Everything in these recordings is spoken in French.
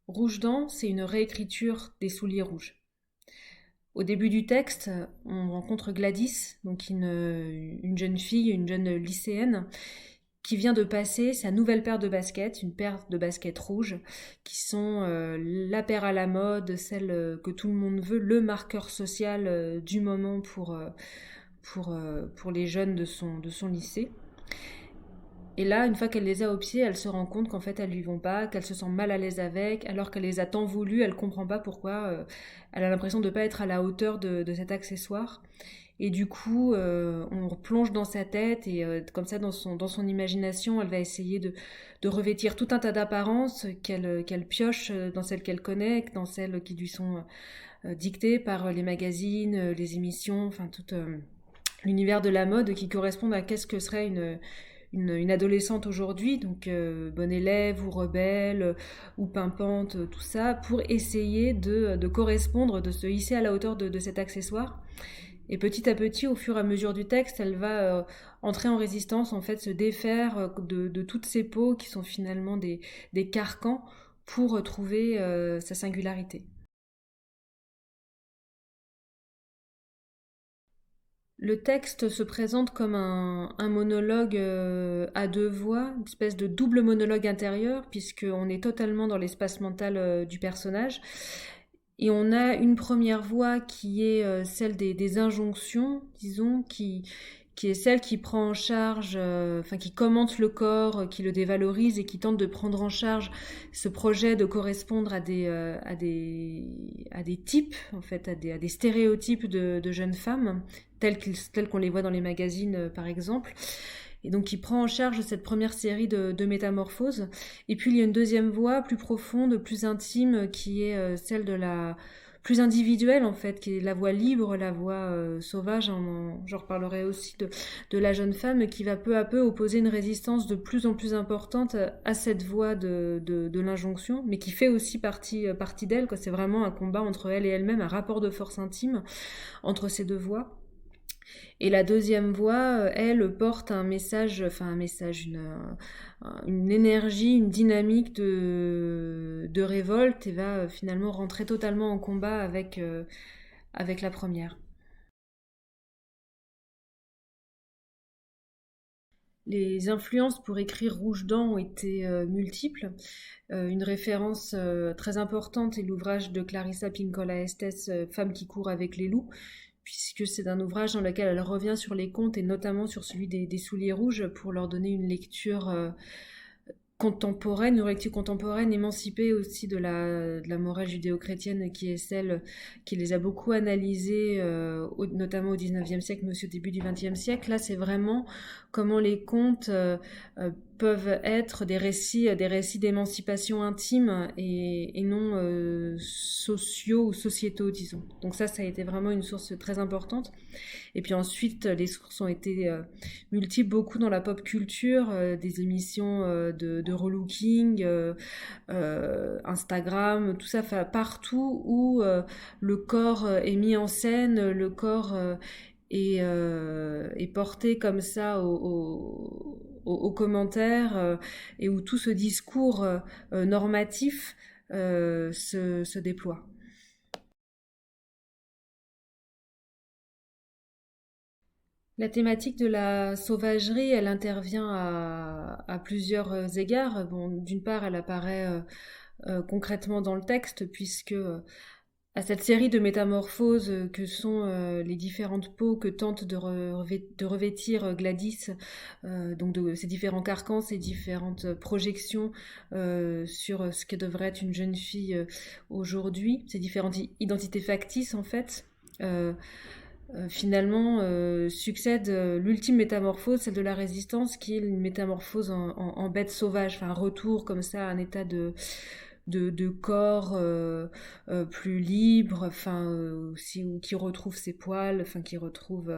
Rouge Dent, c'est une réécriture des Souliers rouges. Au début du texte, on rencontre Gladys, donc une jeune fille, une jeune lycéenne, qui vient de passer sa nouvelle paire de baskets, une paire de baskets rouges, qui sont la paire à la mode, celle que tout le monde veut, le marqueur social du moment pour les jeunes de son lycée. Et là, une fois qu'elle les a au pied, elle se rend compte qu'en fait, elles lui vont pas, qu'elle se sent mal à l'aise avec, alors qu'elle les a tant voulu, elle comprend pas pourquoi. Elle a l'impression de pas être à la hauteur de cet accessoire. Et du coup, on plonge dans sa tête et comme ça, dans son imagination, elle va essayer de revêtir tout un tas d'apparences qu'elle pioche dans celles qu'elle connaît, dans celles qui lui sont dictées par les magazines, les émissions, enfin tout l'univers de la mode qui correspondent à qu'est-ce que serait une adolescente aujourd'hui, donc bonne élève ou rebelle ou pimpante, tout ça, pour essayer de correspondre, de se hisser à la hauteur de cet accessoire. Et petit à petit, au fur et à mesure du texte, elle va entrer en résistance, en fait, se défaire de toutes ces peaux qui sont finalement des carcans pour trouver sa singularité. Le texte se présente comme un monologue à deux voix, une espèce de double monologue intérieur, puisqu'on est totalement dans l'espace mental du personnage. Et on a une première voix qui est celle des injonctions, disons, qui est celle qui prend en charge, enfin qui commente le corps, qui le dévalorise et qui tente de prendre en charge ce projet de correspondre à des types, en fait, à des stéréotypes de jeunes femmes, tels qu'on les voit dans les magazines, par exemple. Et donc, qui prend en charge cette première série de métamorphoses. Et puis, il y a une deuxième voix plus profonde, plus intime, qui est celle de la plus individuelle, en fait, qui est la voix libre, la voix sauvage. J'en reparlerai aussi de la jeune femme qui va peu à peu opposer une résistance de plus en plus importante à cette voix de l'injonction, mais qui fait aussi partie d'elle, quoi. C'est vraiment un combat entre elle et elle-même, un rapport de force intime entre ces deux voix. Et la deuxième voix, elle, porte un message, enfin un message, une énergie, une dynamique de révolte et va finalement rentrer totalement en combat avec la première. Les influences pour écrire Rouge Dent ont été multiples. Une référence très importante est l'ouvrage de Clarissa Pinkola Estes, Femme qui court avec les loups, puisque c'est un ouvrage dans lequel elle revient sur les contes et notamment sur celui des souliers rouges pour leur donner une lecture contemporaine, une lecture contemporaine émancipée aussi de la morale judéo-chrétienne qui est celle qui les a beaucoup analysées, notamment au XIXe siècle, mais aussi au début du XXe siècle. Là, c'est vraiment comment les contes peuvent être des récits d'émancipation intime et non sociaux ou sociétaux, disons. Donc ça a été vraiment une source très importante. Et puis ensuite, les sources ont été multiples, beaucoup dans la pop culture, des émissions de relooking, Instagram, tout ça, partout où le corps est mis en scène, le corps est porté comme ça aux commentaires et où tout ce discours normatif se déploie. La thématique de la sauvagerie, elle intervient à plusieurs égards. Bon, d'une part, elle apparaît concrètement dans le texte, puisque à cette série de métamorphoses que sont les différentes peaux que tente de revêtir Gladys, donc de ces différents carcans, ces différentes projections sur ce que devrait être une jeune fille aujourd'hui, ces différentes identités factices en fait. Finalement succède l'ultime métamorphose, celle de la résistance, qui est une métamorphose en bête sauvage, enfin un retour comme ça à un état de corps plus libre, enfin aussi qui retrouve ses poils, enfin qui retrouve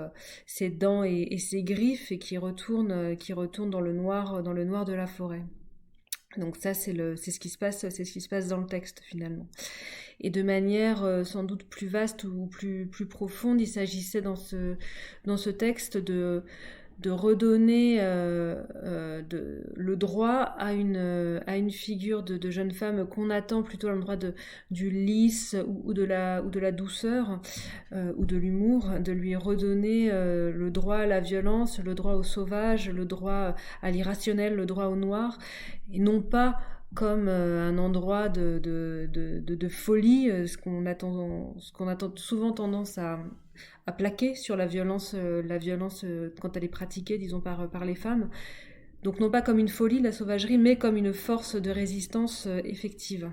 ses dents et ses griffes et qui retourne dans le noir de la forêt. Donc ça c'est c'est ce qui se passe dans le texte finalement. Et de manière sans doute plus vaste ou plus profonde, il s'agissait dans ce texte de redonner le droit à une figure de jeune femme qu'on attend plutôt à l'endroit du lisse ou de la douceur ou de l'humour, de lui redonner le droit à la violence, le droit au sauvage, le droit à l'irrationnel, le droit au noir, et non pas comme un endroit de folie, ce qu'on a souvent tendance à plaquer sur la violence quand elle est pratiquée, disons, par les femmes. Donc non pas comme une folie, la sauvagerie, mais comme une force de résistance effective.